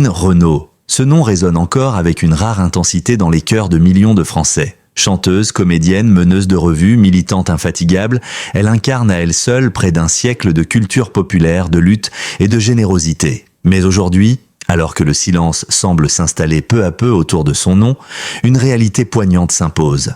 Lynn Renaud. Ce nom résonne encore avec une rare intensité dans les cœurs de millions de Français. Chanteuse, comédienne, meneuse de revue, militante infatigable, elle incarne à elle seule près d'un siècle de culture populaire, de lutte et de générosité. Mais aujourd'hui, alors que le silence semble s'installer peu à peu autour de son nom, une réalité poignante s'impose.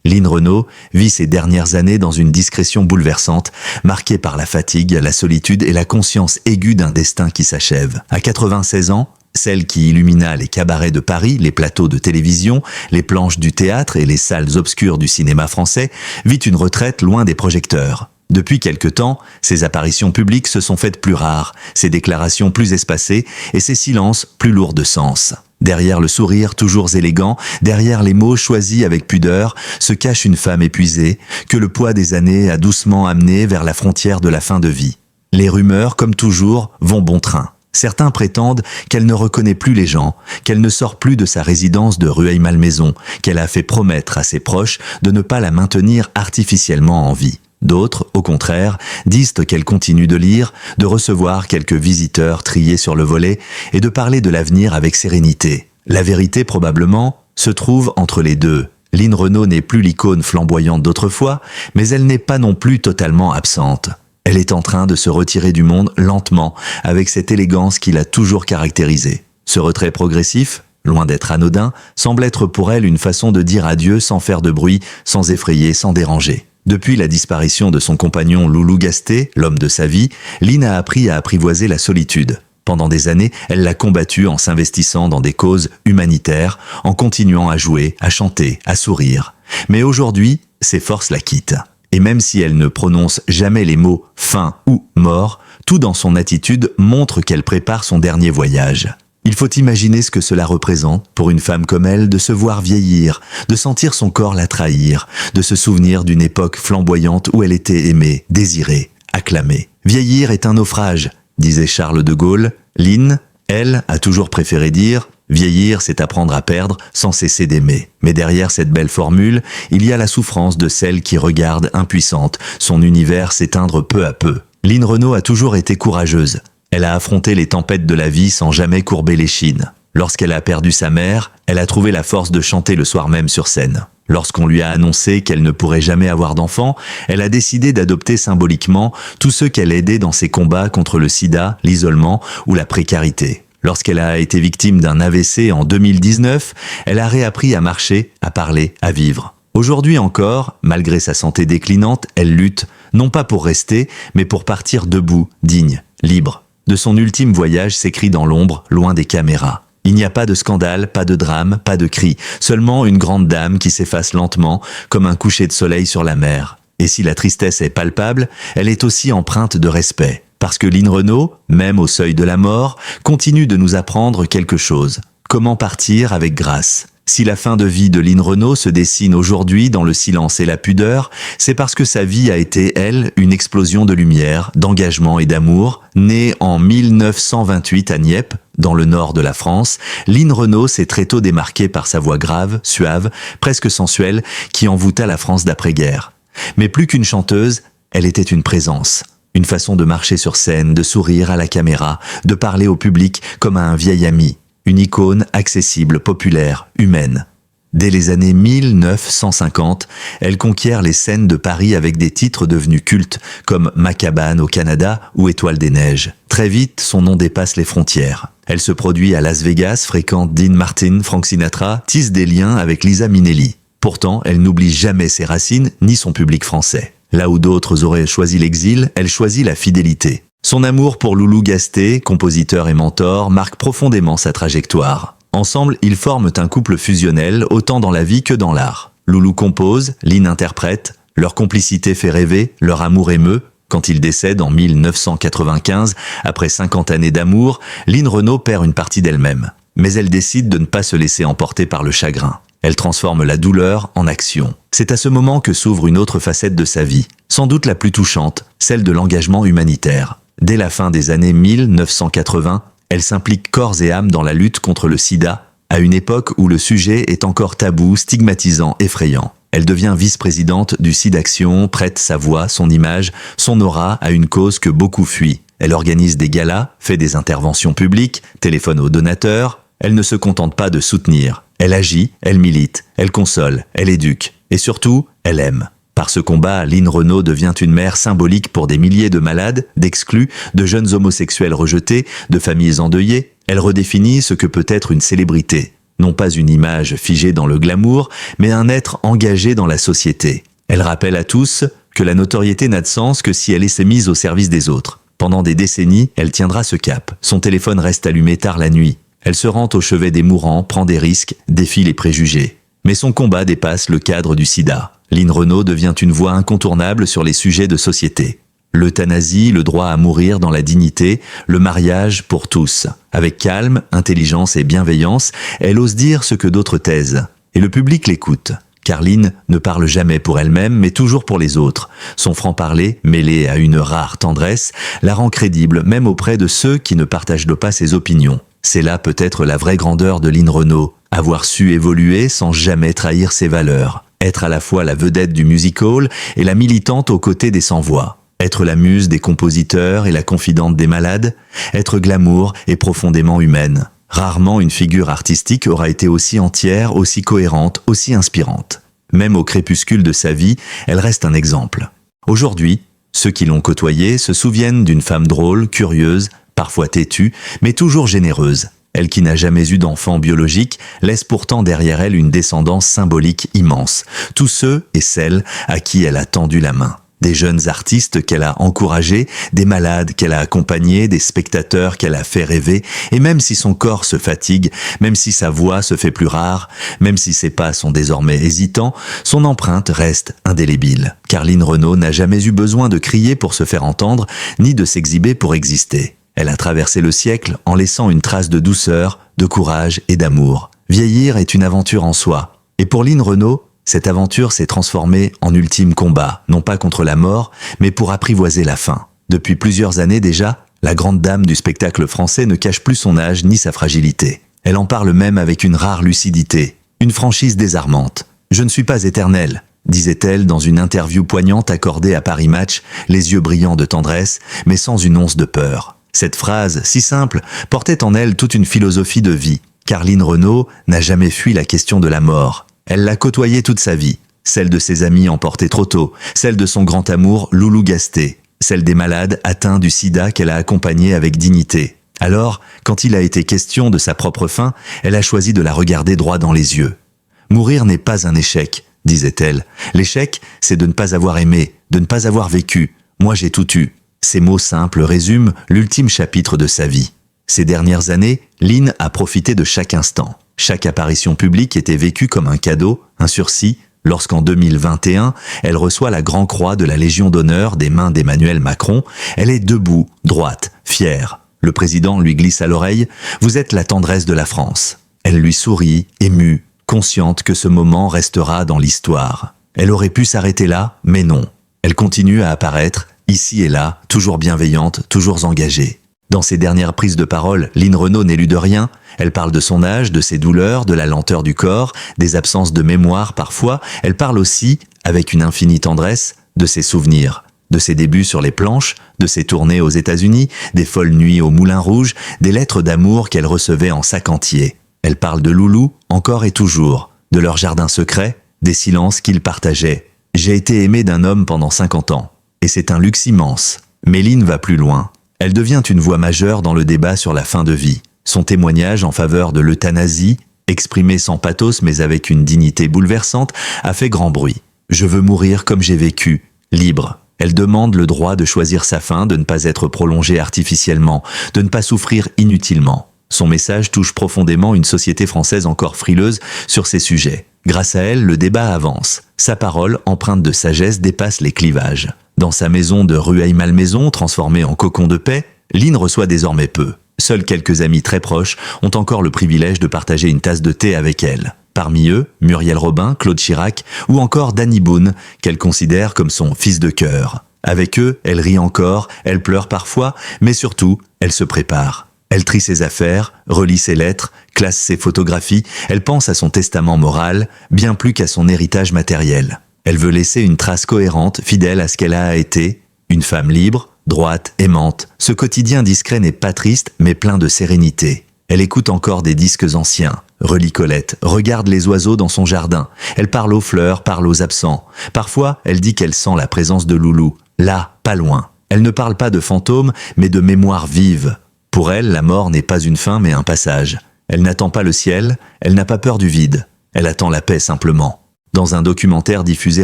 Lynn Renaud vit ses dernières années dans une discrétion bouleversante, marquée par la fatigue, la solitude et la conscience aiguë d'un destin qui s'achève. À 96 ans, celle qui illumina les cabarets de Paris, les plateaux de télévision, les planches du théâtre et les salles obscures du cinéma français, vit une retraite loin des projecteurs. Depuis quelque temps, ses apparitions publiques se sont faites plus rares, ses déclarations plus espacées et ses silences plus lourds de sens. Derrière le sourire toujours élégant, derrière les mots choisis avec pudeur, se cache une femme épuisée, que le poids des années a doucement amenée vers la frontière de la fin de vie. Les rumeurs, comme toujours, vont bon train. Certains prétendent qu'elle ne reconnaît plus les gens, qu'elle ne sort plus de sa résidence de Rueil-Malmaison, qu'elle a fait promettre à ses proches de ne pas la maintenir artificiellement en vie. D'autres, au contraire, disent qu'elle continue de lire, de recevoir quelques visiteurs triés sur le volet et de parler de l'avenir avec sérénité. La vérité, probablement, se trouve entre les deux. Lynn Renaud n'est plus l'icône flamboyante d'autrefois, mais elle n'est pas non plus totalement absente. Elle est en train de se retirer du monde lentement, avec cette élégance qui l'a toujours caractérisée. Ce retrait progressif, loin d'être anodin, semble être pour elle une façon de dire adieu sans faire de bruit, sans effrayer, sans déranger. Depuis la disparition de son compagnon Loulou Gasté, l'homme de sa vie, Lynn a appris à apprivoiser la solitude. Pendant des années, elle l'a combattue en s'investissant dans des causes humanitaires, en continuant à jouer, à chanter, à sourire. Mais aujourd'hui, ses forces la quittent. Et même si elle ne prononce jamais les mots « fin » ou « mort », tout dans son attitude montre qu'elle prépare son dernier voyage. Il faut imaginer ce que cela représente pour une femme comme elle de se voir vieillir, de sentir son corps la trahir, de se souvenir d'une époque flamboyante où elle était aimée, désirée, acclamée. Vieillir est un naufrage, disait Charles de Gaulle. Lynn, elle, a toujours préféré dire « vieillir, c'est apprendre à perdre sans cesser d'aimer ». Mais derrière cette belle formule, il y a la souffrance de celle qui regarde impuissante, son univers s'éteindre peu à peu. Lynn Renaud a toujours été courageuse. Elle a affronté les tempêtes de la vie sans jamais courber l'échine. Lorsqu'elle a perdu sa mère, elle a trouvé la force de chanter le soir même sur scène. Lorsqu'on lui a annoncé qu'elle ne pourrait jamais avoir d'enfant, elle a décidé d'adopter symboliquement tous ceux qu'elle aidait dans ses combats contre le sida, l'isolement ou la précarité. Lorsqu'elle a été victime d'un AVC en 2019, elle a réappris à marcher, à parler, à vivre. Aujourd'hui encore, malgré sa santé déclinante, elle lutte, non pas pour rester, mais pour partir debout, digne, libre. De son ultime voyage s'écrit dans l'ombre, loin des caméras. Il n'y a pas de scandale, pas de drame, pas de cri, seulement une grande dame qui s'efface lentement, comme un coucher de soleil sur la mer. Et si la tristesse est palpable, elle est aussi empreinte de respect. Parce que Lynn Renaud, même au seuil de la mort, continue de nous apprendre quelque chose. Comment partir avec grâce ? Si la fin de vie de Lynn Renaud se dessine aujourd'hui dans le silence et la pudeur, c'est parce que sa vie a été, elle, une explosion de lumière, d'engagement et d'amour. Née en 1928 à Nieppe, dans le nord de la France, Lynn Renaud s'est très tôt démarquée par sa voix grave, suave, presque sensuelle, qui envoûta la France d'après-guerre. Mais plus qu'une chanteuse, elle était une présence. Une façon de marcher sur scène, de sourire à la caméra, de parler au public comme à un vieil ami. Une icône accessible, populaire, humaine. Dès les années 1950, elle conquiert les scènes de Paris avec des titres devenus cultes comme Ma cabane au Canada ou Étoile des neiges. Très vite, son nom dépasse les frontières. Elle se produit à Las Vegas, fréquente Dean Martin, Frank Sinatra, tisse des liens avec Liza Minnelli. Pourtant, elle n'oublie jamais ses racines ni son public français. Là où d'autres auraient choisi l'exil, elle choisit la fidélité. Son amour pour Loulou Gasté, compositeur et mentor, marque profondément sa trajectoire. Ensemble, ils forment un couple fusionnel, autant dans la vie que dans l'art. Loulou compose, Lynn interprète, leur complicité fait rêver, leur amour émeut. Quand il décède en 1995, après 50 années d'amour, Lynn Renaud perd une partie d'elle-même. Mais elle décide de ne pas se laisser emporter par le chagrin. Elle transforme la douleur en action. C'est à ce moment que s'ouvre une autre facette de sa vie, sans doute la plus touchante, celle de l'engagement humanitaire. Dès la fin des années 1980, elle s'implique corps et âme dans la lutte contre le sida, à une époque où le sujet est encore tabou, stigmatisant, effrayant. Elle devient vice-présidente du SIDAction, prête sa voix, son image, son aura à une cause que beaucoup fuient. Elle organise des galas, fait des interventions publiques, téléphone aux donateurs. Elle ne se contente pas de soutenir. Elle agit, elle milite, elle console, elle éduque. Et surtout, elle aime. Par ce combat, Line Renaud devient une mère symbolique pour des milliers de malades, d'exclus, de jeunes homosexuels rejetés, de familles endeuillées. Elle redéfinit ce que peut être une célébrité. Non pas une image figée dans le glamour, mais un être engagé dans la société. Elle rappelle à tous que la notoriété n'a de sens que si elle est mise au service des autres. Pendant des décennies, elle tiendra ce cap. Son téléphone reste allumé tard la nuit. Elle se rend au chevet des mourants, prend des risques, défie les préjugés. Mais son combat dépasse le cadre du sida. Line Renaud devient une voix incontournable sur les sujets de société. L'euthanasie, le droit à mourir dans la dignité, le mariage pour tous. Avec calme, intelligence et bienveillance, elle ose dire ce que d'autres taisent. Et le public l'écoute. Car Line ne parle jamais pour elle-même, mais toujours pour les autres. Son franc-parler, mêlé à une rare tendresse, la rend crédible même auprès de ceux qui ne partagent pas ses opinions. C'est là peut-être la vraie grandeur de Line Renaud, avoir su évoluer sans jamais trahir ses valeurs. Être à la fois la vedette du music-hall et la militante aux côtés des sans-voix. Être la muse des compositeurs et la confidente des malades. Être glamour et profondément humaine. Rarement une figure artistique aura été aussi entière, aussi cohérente, aussi inspirante. Même au crépuscule de sa vie, elle reste un exemple. Aujourd'hui, ceux qui l'ont côtoyée se souviennent d'une femme drôle, curieuse, parfois têtue, mais toujours généreuse. Elle qui n'a jamais eu d'enfant biologique laisse pourtant derrière elle une descendance symbolique immense. Tous ceux et celles à qui elle a tendu la main. Des jeunes artistes qu'elle a encouragés, des malades qu'elle a accompagnés, des spectateurs qu'elle a fait rêver, et même si son corps se fatigue, même si sa voix se fait plus rare, même si ses pas sont désormais hésitants, son empreinte reste indélébile. Car Line Renaud n'a jamais eu besoin de crier pour se faire entendre, ni de s'exhiber pour exister. Elle a traversé le siècle en laissant une trace de douceur, de courage et d'amour. Vieillir est une aventure en soi. Et pour Line Renaud, cette aventure s'est transformée en ultime combat, non pas contre la mort, mais pour apprivoiser la fin. Depuis plusieurs années déjà, la grande dame du spectacle français ne cache plus son âge ni sa fragilité. Elle en parle même avec une rare lucidité, une franchise désarmante. « Je ne suis pas éternelle », disait-elle dans une interview poignante accordée à Paris Match, les yeux brillants de tendresse, mais sans une once de peur. Cette phrase, si simple, portait en elle toute une philosophie de vie, car Line Renaud n'a jamais fui la question de la mort. Elle l'a côtoyée toute sa vie, celle de ses amis emportés trop tôt, celle de son grand amour Loulou Gasté, celle des malades atteints du sida qu'elle a accompagnés avec dignité. Alors, quand il a été question de sa propre fin, elle a choisi de la regarder droit dans les yeux. « Mourir n'est pas un échec », disait-elle. « L'échec, c'est de ne pas avoir aimé, de ne pas avoir vécu. Moi, j'ai tout eu. » Ces mots simples résument l'ultime chapitre de sa vie. Ces dernières années, Line a profité de chaque instant. Chaque apparition publique était vécue comme un cadeau, un sursis, lorsqu'en 2021, elle reçoit la Grand Croix de la Légion d'honneur des mains d'Emmanuel Macron. Elle est debout, droite, fière. Le président lui glisse à l'oreille « Vous êtes la tendresse de la France ». Elle lui sourit, émue, consciente que ce moment restera dans l'histoire. Elle aurait pu s'arrêter là, mais non. Elle continue à apparaître, ici et là, toujours bienveillante, toujours engagée. Dans ses dernières prises de parole, Line Renaud n'élude rien. Elle parle de son âge, de ses douleurs, de la lenteur du corps, des absences de mémoire parfois. Elle parle aussi, avec une infinie tendresse, de ses souvenirs. De ses débuts sur les planches, de ses tournées aux États-Unis, des folles nuits au Moulin Rouge, des lettres d'amour qu'elle recevait en sac entier. Elle parle de Loulou, encore et toujours, de leur jardin secret, des silences qu'ils partageaient. « J'ai été aimée d'un homme pendant 50 ans. Et c'est un luxe immense. » Mais Line va plus loin. Elle devient une voix majeure dans le débat sur la fin de vie. Son témoignage en faveur de l'euthanasie, exprimé sans pathos mais avec une dignité bouleversante, a fait grand bruit. « Je veux mourir comme j'ai vécu, libre. » Elle demande le droit de choisir sa fin, de ne pas être prolongée artificiellement, de ne pas souffrir inutilement. Son message touche profondément une société française encore frileuse sur ces sujets. Grâce à elle, le débat avance. Sa parole, empreinte de sagesse, dépasse les clivages. Dans sa maison de Rueil-Malmaison, transformée en cocon de paix, Line reçoit désormais peu. Seuls quelques amis très proches ont encore le privilège de partager une tasse de thé avec elle. Parmi eux, Muriel Robin, Claude Chirac ou encore Danny Boone, qu'elle considère comme son fils de cœur. Avec eux, elle rit encore, elle pleure parfois, mais surtout, elle se prépare. Elle trie ses affaires, relit ses lettres, classe ses photographies, elle pense à son testament moral, bien plus qu'à son héritage matériel. Elle veut laisser une trace cohérente, fidèle à ce qu'elle a été, une femme libre, droite, aimante. Ce quotidien discret n'est pas triste, mais plein de sérénité. Elle écoute encore des disques anciens, relit Colette, regarde les oiseaux dans son jardin. Elle parle aux fleurs, parle aux absents. Parfois, elle dit qu'elle sent la présence de Loulou, là, pas loin. Elle ne parle pas de fantômes, mais de mémoires vives. Pour elle, la mort n'est pas une fin, mais un passage. Elle n'attend pas le ciel, elle n'a pas peur du vide. Elle attend la paix simplement. Dans un documentaire diffusé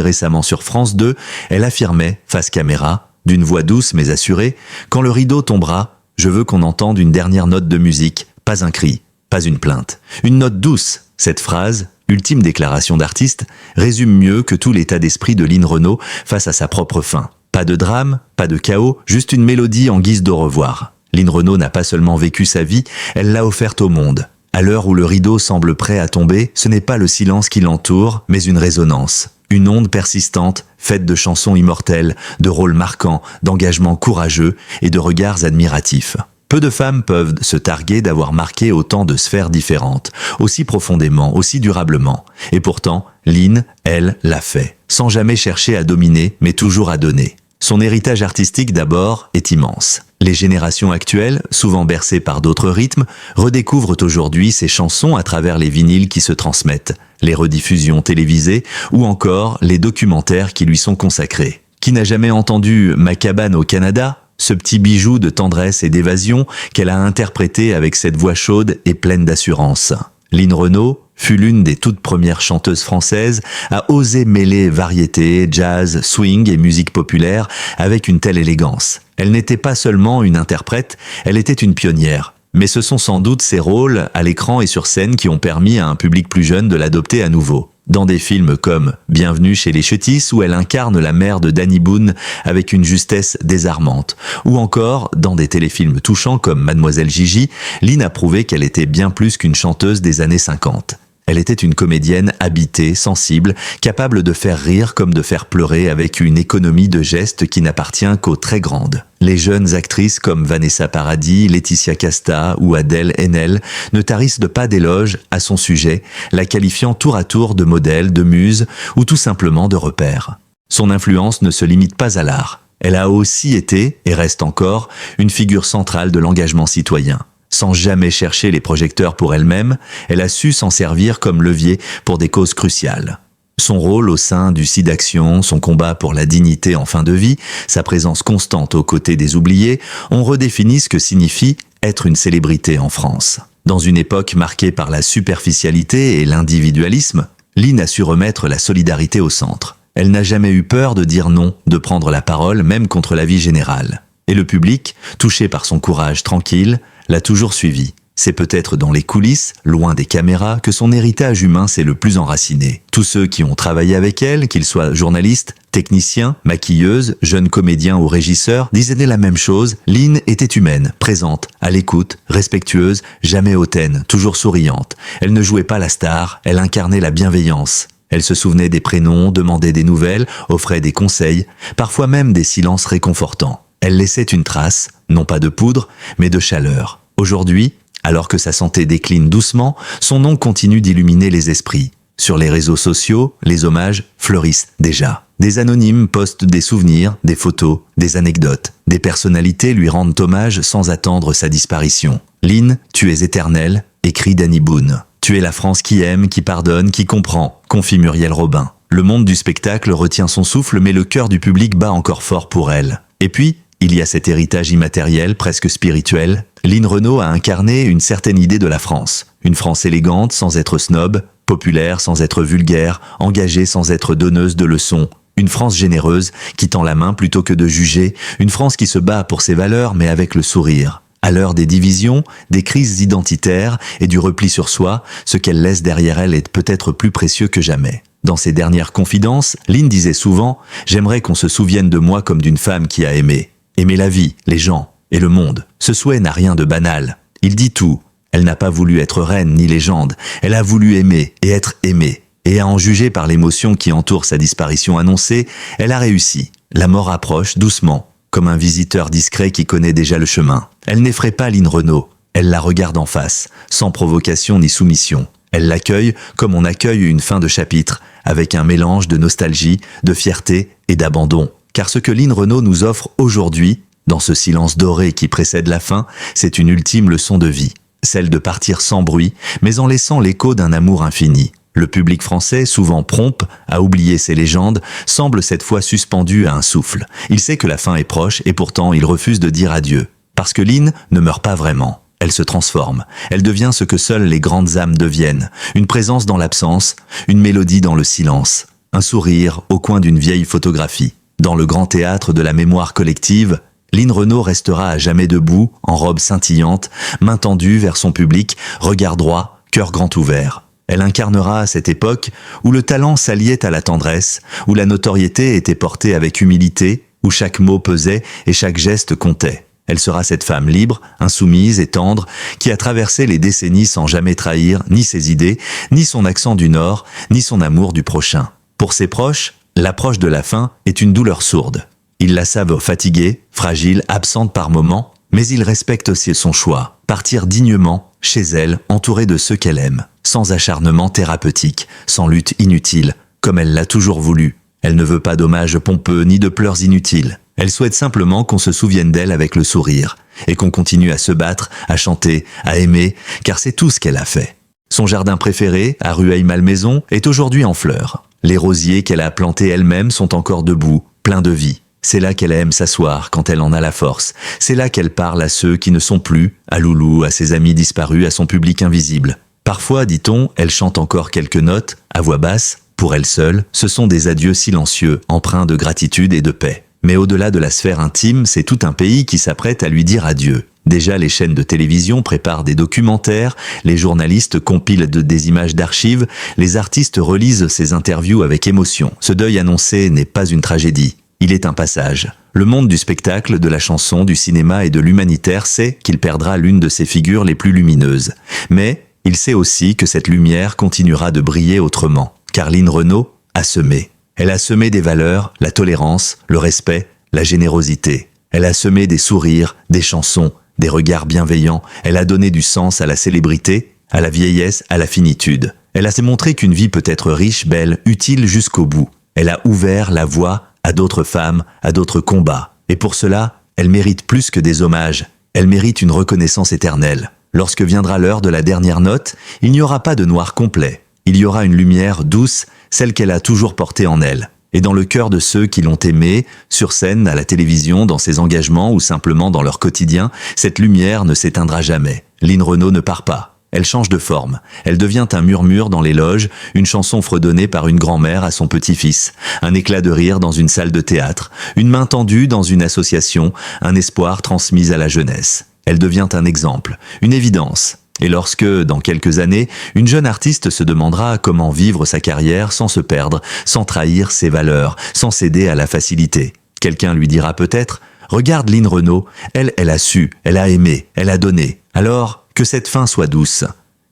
récemment sur France 2, elle affirmait, face caméra, d'une voix douce mais assurée, « Quand le rideau tombera, je veux qu'on entende une dernière note de musique, pas un cri, pas une plainte. Une note douce ». Cette phrase, ultime déclaration d'artiste, résume mieux que tout l'état d'esprit de Line Renaud face à sa propre fin. Pas de drame, pas de chaos, juste une mélodie en guise d'au revoir. Line Renaud n'a pas seulement vécu sa vie, elle l'a offerte au monde. À l'heure où le rideau semble prêt à tomber, ce n'est pas le silence qui l'entoure, mais une résonance. Une onde persistante, faite de chansons immortelles, de rôles marquants, d'engagements courageux et de regards admiratifs. Peu de femmes peuvent se targuer d'avoir marqué autant de sphères différentes, aussi profondément, aussi durablement. Et pourtant, Line, elle, l'a fait, sans jamais chercher à dominer, mais toujours à donner. Son héritage artistique d'abord est immense. Les générations actuelles, souvent bercées par d'autres rythmes, redécouvrent aujourd'hui ses chansons à travers les vinyles qui se transmettent, les rediffusions télévisées ou encore les documentaires qui lui sont consacrés. Qui n'a jamais entendu « Ma cabane au Canada », ce petit bijou de tendresse et d'évasion qu'elle a interprété avec cette voix chaude et pleine d'assurance. Line Renaud fut l'une des toutes premières chanteuses françaises à oser mêler variété, jazz, swing et musique populaire avec une telle élégance. Elle n'était pas seulement une interprète, elle était une pionnière. Mais ce sont sans doute ses rôles à l'écran et sur scène qui ont permis à un public plus jeune de l'adopter à nouveau. Dans des films comme Bienvenue chez les Ch'tis où elle incarne la mère de Danny Boone avec une justesse désarmante, ou encore dans des téléfilms touchants comme Mademoiselle Gigi, Line a prouvé qu'elle était bien plus qu'une chanteuse des années 50. Elle était une comédienne habitée, sensible, capable de faire rire comme de faire pleurer avec une économie de gestes qui n'appartient qu'aux très grandes. Les jeunes actrices comme Vanessa Paradis, Laetitia Casta ou Adèle Haenel ne tarissent de pas d'éloges à son sujet, la qualifiant tour à tour de modèle, de muse ou tout simplement de repère. Son influence ne se limite pas à l'art. Elle a aussi été, et reste encore, une figure centrale de l'engagement citoyen. Sans jamais chercher les projecteurs pour elle-même, elle a su s'en servir comme levier pour des causes cruciales. Son rôle au sein du SIDAction, son combat pour la dignité en fin de vie, sa présence constante aux côtés des oubliés, ont redéfini ce que signifie être une célébrité en France. Dans une époque marquée par la superficialité et l'individualisme, Line a su remettre la solidarité au centre. Elle n'a jamais eu peur de dire non, de prendre la parole, même contre l'avis général. Et le public, touché par son courage tranquille, l'a toujours suivi. C'est peut-être dans les coulisses, loin des caméras, que son héritage humain s'est le plus enraciné. Tous ceux qui ont travaillé avec elle, qu'ils soient journalistes, techniciens, maquilleuses, jeunes comédiens ou régisseurs, disaient la même chose. Line était humaine, présente, à l'écoute, respectueuse, jamais hautaine, toujours souriante. Elle ne jouait pas la star, elle incarnait la bienveillance. Elle se souvenait des prénoms, demandait des nouvelles, offrait des conseils, parfois même des silences réconfortants. Elle laissait une trace, non pas de poudre, mais de chaleur. Aujourd'hui, alors que sa santé décline doucement, son nom continue d'illuminer les esprits. Sur les réseaux sociaux, les hommages fleurissent déjà. Des anonymes postent des souvenirs, des photos, des anecdotes. Des personnalités lui rendent hommage sans attendre sa disparition. « Line, tu es éternelle », écrit Danny Boone. « Tu es la France qui aime, qui pardonne, qui comprend », confie Muriel Robin. Le monde du spectacle retient son souffle, mais le cœur du public bat encore fort pour elle. Et puis, il y a cet héritage immatériel, presque spirituel. Line Renaud a incarné une certaine idée de la France. Une France élégante sans être snob, populaire sans être vulgaire, engagée sans être donneuse de leçons. Une France généreuse qui tend la main plutôt que de juger. Une France qui se bat pour ses valeurs mais avec le sourire. À l'heure des divisions, des crises identitaires et du repli sur soi, ce qu'elle laisse derrière elle est peut-être plus précieux que jamais. Dans ses dernières confidences, Line disait souvent « J'aimerais qu'on se souvienne de moi comme d'une femme qui a aimé. Aimer la vie, les gens et le monde. Ce souhait n'a rien de banal. Il dit tout. Elle n'a pas voulu être reine ni légende. Elle a voulu aimer et être aimée. Et à en juger par l'émotion qui entoure sa disparition annoncée, elle a réussi. La mort approche doucement, comme un visiteur discret qui connaît déjà le chemin. Elle n'effraie pas Line Renaud. Elle la regarde en face, sans provocation ni soumission. Elle l'accueille comme on accueille une fin de chapitre, avec un mélange de nostalgie, de fierté et d'abandon. Car ce que Line Renaud nous offre aujourd'hui Dans ce silence doré qui précède la fin, c'est une ultime leçon de vie, celle de partir sans bruit, mais en laissant l'écho d'un amour infini. Le public français, souvent prompt à oublier ces légendes, semble cette fois suspendu à un souffle. Il sait que la fin est proche et pourtant il refuse de dire adieu. Parce que Lynn ne meurt pas vraiment. Elle se transforme. Elle devient ce que seules les grandes âmes deviennent. Une présence dans l'absence, une mélodie dans le silence, un sourire au coin d'une vieille photographie. Dans le grand théâtre de la mémoire collective, Lynn Renaud restera à jamais debout, en robe scintillante, main tendue vers son public, regard droit, cœur grand ouvert. Elle incarnera cette époque où le talent s'alliait à la tendresse, où la notoriété était portée avec humilité, où chaque mot pesait et chaque geste comptait. Elle sera cette femme libre, insoumise et tendre, qui a traversé les décennies sans jamais trahir ni ses idées, ni son accent du Nord, ni son amour du prochain. Pour ses proches, l'approche de la fin est une douleur sourde. Ils la savent fatiguée, fragile, absente par moments, mais ils respectent aussi son choix, partir dignement, chez elle, entourée de ceux qu'elle aime, sans acharnement thérapeutique, sans lutte inutile, comme elle l'a toujours voulu. Elle ne veut pas d'hommages pompeux ni de pleurs inutiles. Elle souhaite simplement qu'on se souvienne d'elle avec le sourire, et qu'on continue à se battre, à chanter, à aimer, car c'est tout ce qu'elle a fait. Son jardin préféré, à Rueil-Malmaison, est aujourd'hui en fleurs. Les rosiers qu'elle a plantés elle-même sont encore debout, pleins de vie. C'est là qu'elle aime s'asseoir quand elle en a la force. C'est là qu'elle parle à ceux qui ne sont plus, à Loulou, à ses amis disparus, à son public invisible. Parfois, dit-on, elle chante encore quelques notes, à voix basse. Pour elle seule, ce sont des adieux silencieux, empreints de gratitude et de paix. Mais au-delà de la sphère intime, c'est tout un pays qui s'apprête à lui dire adieu. Déjà, les chaînes de télévision préparent des documentaires, les journalistes compilent des images d'archives, les artistes relisent ses interviews avec émotion. Ce deuil annoncé n'est pas une tragédie. Il est un passage. Le monde du spectacle, de la chanson, du cinéma et de l'humanitaire sait qu'il perdra l'une de ses figures les plus lumineuses. Mais il sait aussi que cette lumière continuera de briller autrement. Car Lynn Renaud a semé. Elle a semé des valeurs, la tolérance, le respect, la générosité. Elle a semé des sourires, des chansons, des regards bienveillants. Elle a donné du sens à la célébrité, à la vieillesse, à la finitude. Elle a montré qu'une vie peut être riche, belle, utile jusqu'au bout. Elle a ouvert la voie à d'autres femmes, à d'autres combats. Et pour cela, elle mérite plus que des hommages. Elle mérite une reconnaissance éternelle. Lorsque viendra l'heure de la dernière note, il n'y aura pas de noir complet. Il y aura une lumière douce, celle qu'elle a toujours portée en elle. Et dans le cœur de ceux qui l'ont aimée, sur scène, à la télévision, dans ses engagements ou simplement dans leur quotidien, cette lumière ne s'éteindra jamais. Lynn Renaud ne part pas. Elle change de forme. Elle devient un murmure dans les loges, une chanson fredonnée par une grand-mère à son petit-fils, un éclat de rire dans une salle de théâtre, une main tendue dans une association, un espoir transmis à la jeunesse. Elle devient un exemple, une évidence. Et lorsque, dans quelques années, une jeune artiste se demandera comment vivre sa carrière sans se perdre, sans trahir ses valeurs, sans céder à la facilité, quelqu'un lui dira peut-être « Regarde Lynn Renaud, elle a su, elle a aimé, elle a donné. Alors, que cette fin soit douce,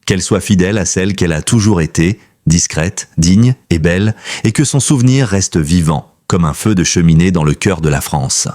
qu'elle soit fidèle à celle qu'elle a toujours été, discrète, digne et belle, et que son souvenir reste vivant, comme un feu de cheminée dans le cœur de la France. »